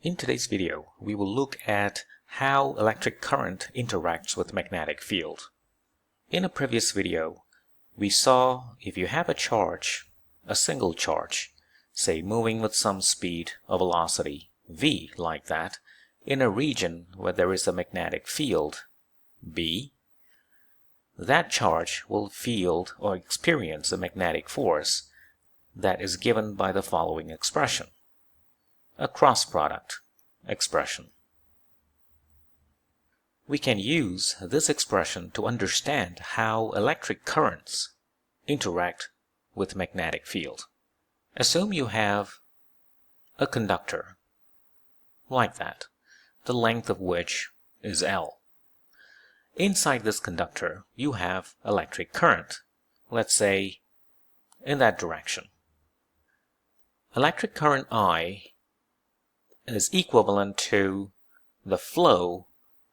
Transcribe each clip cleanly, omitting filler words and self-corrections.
In today's video, we will look at how electric current interacts with magnetic field. In a previous video, we saw if you have a charge, a single charge, say moving with some speed or velocity v like that, in a region where there is a magnetic field B, that charge will feel or experience a magnetic force that is given by the following expression, a cross product expression. We can use this expression to understand how electric currents interact with magnetic field. Assume you have a conductor like that, the length of which is L. Inside this conductor, you have electric current, let's say in that direction. Electric current I is equivalent to the flow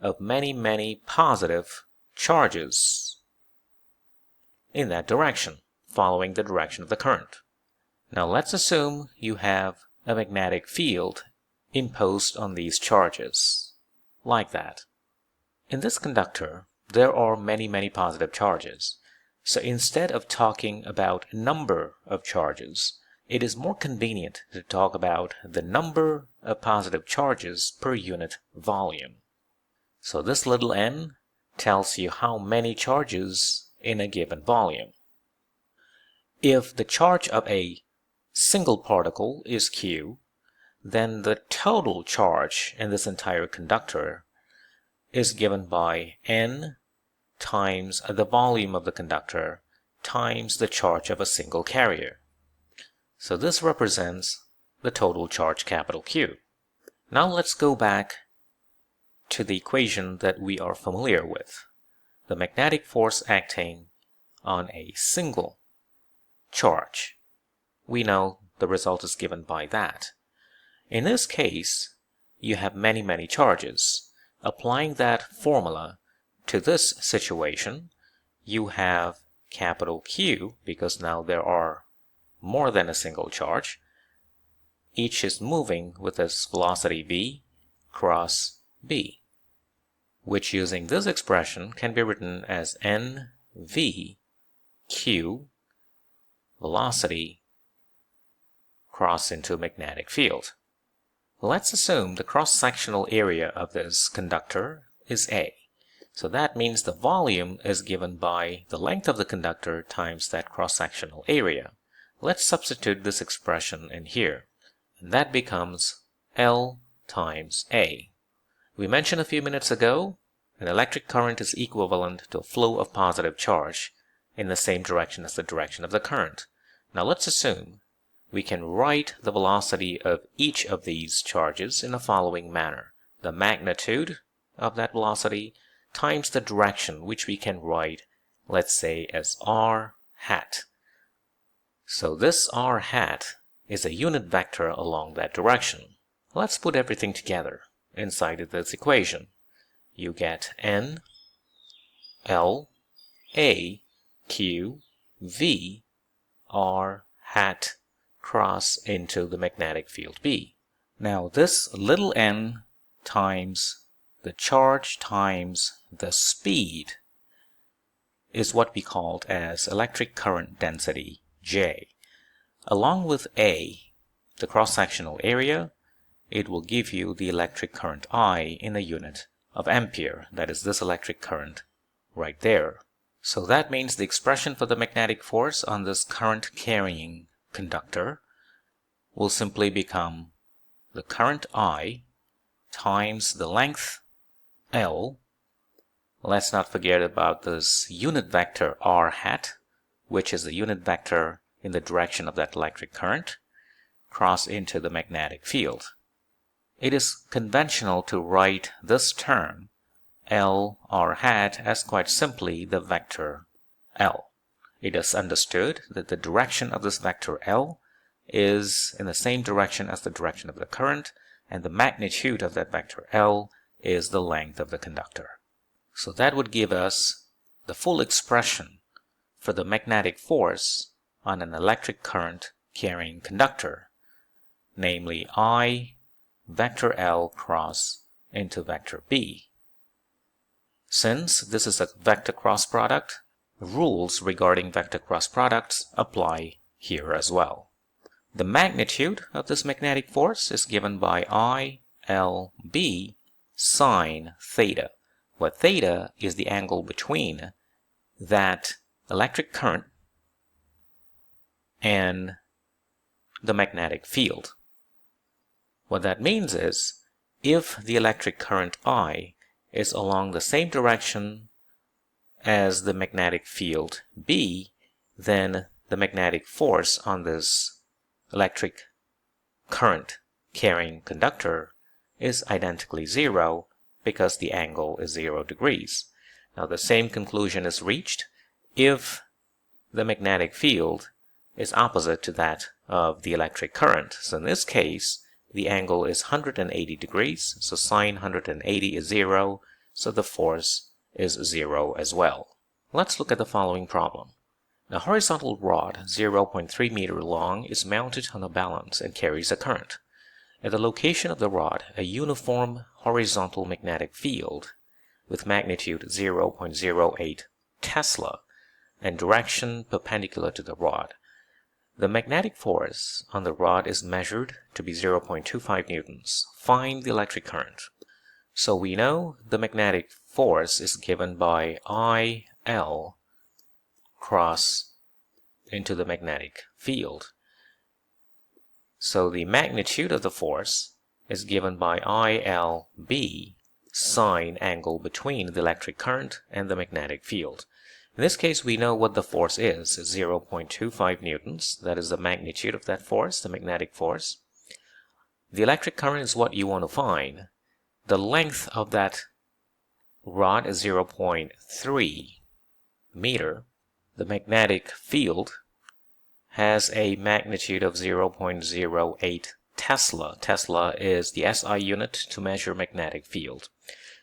of many positive charges in that direction, following the direction of the current. Now let's assume you have a magnetic field imposed on these charges, like that. In this conductor, there are many positive charges. So instead of talking about number of charges, it is more convenient to talk about the number of positive charges per unit volume. So this little n tells you how many charges in a given volume. If the charge of a single particle is Q, then the total charge in this entire conductor is given by n times the volume of the conductor times the charge of a single carrier. So this represents the total charge capital Q. Now let's go back to the equation that we are familiar with. The magnetic force acting on a single charge. We know the result is given by that. In this case, you have many charges. Applying that formula to this situation, you have capital Q, because now there are more than a single charge. Each is moving with this velocity v cross b, which using this expression can be written as nv q velocity cross into magnetic field. Let's assume the cross-sectional area of this conductor is A. So that means the volume is given by the length of the conductor times that cross-sectional area. Let's substitute this expression in here, and that becomes L times A. We mentioned a few minutes ago an electric current is equivalent to a flow of positive charge in the same direction as the direction of the current. Now let's assume we can write the velocity of each of these charges in the following manner. The magnitude of that velocity times the direction, which we can write, let's say, as r hat. So this r hat is a unit vector along that direction. Let's put everything together inside of this equation. You get n, l, a, q, v, r hat cross into the magnetic field B. Now this little n times the charge times the speed is what we called as electric current density J. Along with A, the cross-sectional area, it will give you the electric current I in a unit of ampere. That is this electric current right there. So that means the expression for the magnetic force on this current carrying conductor will simply become the current I times the length L. Let's not forget about this unit vector r hat, which is the unit vector in the direction of that electric current, cross into the magnetic field. It is conventional to write this term L r hat as quite simply the vector L. It is understood that the direction of this vector L is in the same direction as the direction of the current, and the magnitude of that vector L is the length of the conductor. So that would give us the full expression for the magnetic force on an electric current carrying conductor, namely I vector L cross into vector B. Since this is a vector cross product, rules regarding vector cross products apply here as well. The magnitude of this magnetic force is given by ILB sine theta, where theta is the angle between that electric current and the magnetic field. What that means is, if the electric current I is along the same direction as the magnetic field B, then the magnetic force on this electric current carrying conductor is identically zero because the angle is 0 degrees. Now the same conclusion is reached if the magnetic field is opposite to that of the electric current. So in this case, the angle is 180 degrees, so sine 180 is 0, so the force is 0 as well. Let's look at the following problem. A horizontal rod 0.3 meter long is mounted on a balance and carries a current. At the location of the rod, a uniform horizontal magnetic field with magnitude 0.08 Tesla and direction perpendicular to the rod. The magnetic force on the rod is measured to be 0.25 newtons. Find the electric current. So we know the magnetic force is given by IL cross into the magnetic field. So the magnitude of the force is given by ILB sine angle between the electric current and the magnetic field. In this case, we know what the force is. It's 0.25 newtons. That is the magnitude of that force, the magnetic force. The electric current is what you want to find. The length of that rod is 0.3 meter. The magnetic field has a magnitude of 0.08 Tesla. Tesla is the SI unit to measure magnetic field.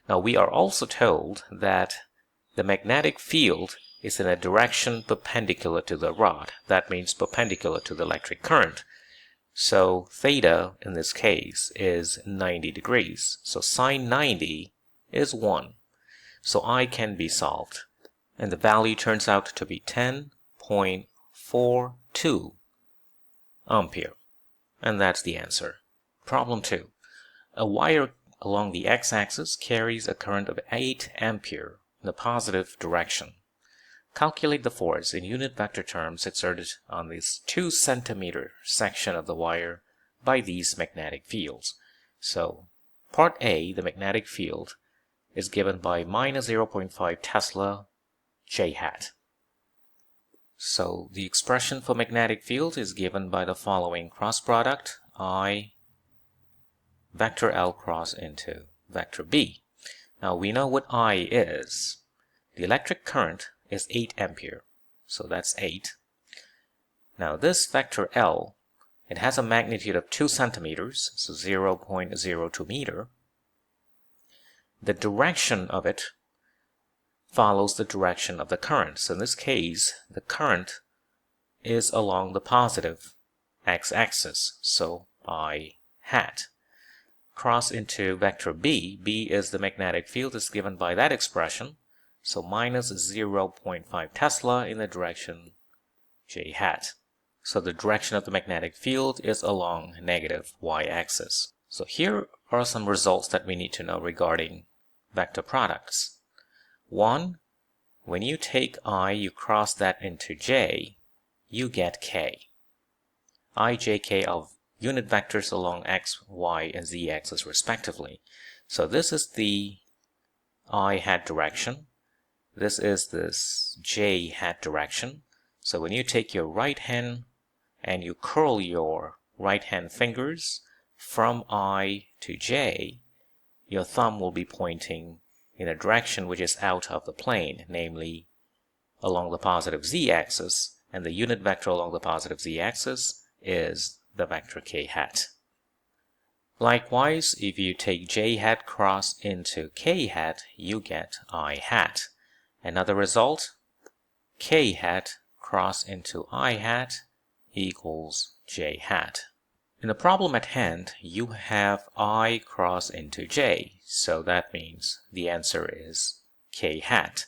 Now we are also told that the magnetic field is in a direction perpendicular to the rod. That means perpendicular to the electric current. So theta in this case is 90 degrees. So sine 90 is 1. So I can be solved. And the value turns out to be 10.42 ampere. And that's the answer. Problem 2. A wire along the x-axis carries a current of 8 ampere in the positive direction. Calculate the force in unit vector terms exerted on this 2 centimeter section of the wire by these magnetic fields. So, part A, the magnetic field, is given by minus 0.5 Tesla J hat. So, the expression for magnetic field is given by the following cross product, I vector L cross into vector B. Now we know what I is. The electric current is 8 ampere, so that's 8. Now this vector L, it has a magnitude of 2 centimeters, so 0.02 meter. The direction of it follows the direction of the current. So in this case, the current is along the positive x-axis, so I hat. Cross into vector B. B is the magnetic field is given by that expression. So minus 0.5 Tesla in the direction J hat. So the direction of the magnetic field is along negative y-axis. So here are some results that we need to know regarding vector products. 1. When you take I, you cross that into J, you get K. I, J, K of unit vectors along x, y, and z axis respectively. So this is the I hat direction. This is this J hat direction. So when you take your right hand and you curl your right hand fingers from I to J, your thumb will be pointing in a direction which is out of the plane, namely along the positive z-axis, and the unit vector along the positive z-axis is the vector k hat. Likewise, if you take j hat cross into k hat, you get I hat. Another result, k hat cross into I hat equals j hat. In the problem at hand, you have I cross into J, so that means the answer is K hat.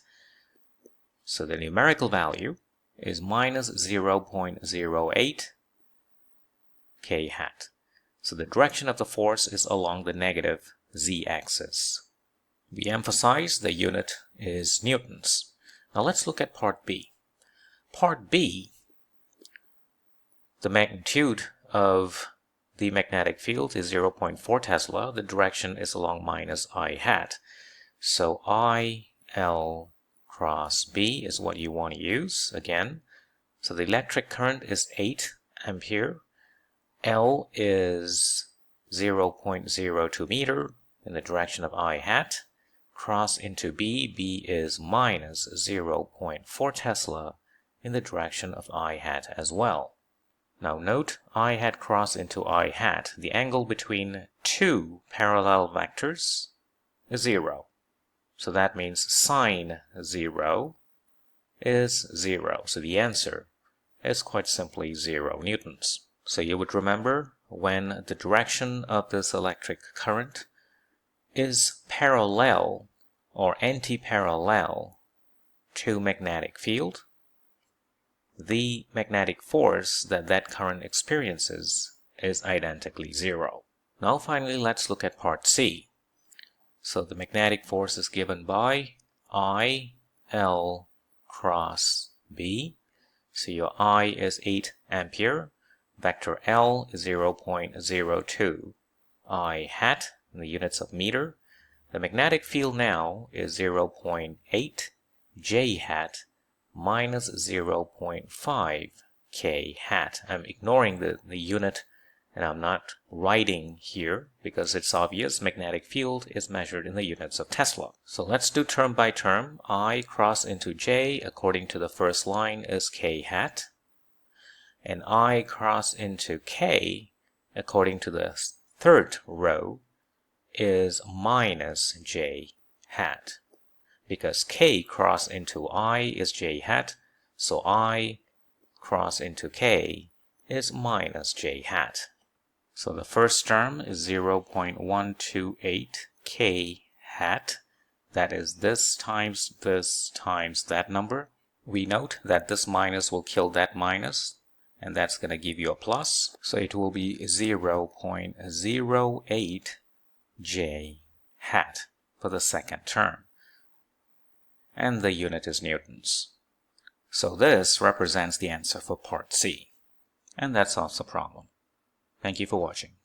So the numerical value is minus 0.08 K hat. So the direction of the force is along the negative z-axis. We emphasize the unit is newtons. Now let's look at part B. Part B, the magnitude of the magnetic field is 0.4 Tesla. The direction is along minus I hat. So IL cross B is what you want to use again. So the electric current is 8 ampere. L is 0.02 meter in the direction of I hat. Cross into B. B is minus 0.4 Tesla in the direction of I hat as well. Now note, I hat cross into I hat. The angle between two parallel vectors is 0. So that means sine 0 is 0. So the answer is quite simply 0 newtons. So you would remember when the direction of this electric current is parallel or anti-parallel to magnetic field, the magnetic force that that current experiences is identically 0. Now finally, let's look at part C. So the magnetic force is given by IL cross B. So your I is 8 ampere. Vector L is 0.02 I hat in the units of meter. The magnetic field now is 0.8 J hat minus 0.5 K hat. I'm ignoring the unit and I'm not writing here because it's obvious magnetic field is measured in the units of Tesla. So let's do term by term. I cross into J according to the first line is K hat. And I cross into K according to the third row is minus J hat. Because K cross into I is J hat, so I cross into K is minus J hat. So the first term is 0.128 K hat. That is this times that number. We note that this minus will kill that minus, and that's going to give you a plus. So it will be 0.08 J hat for the second term. And the unit is newtons. So this represents the answer for part C. And that solves the problem. Thank you for watching.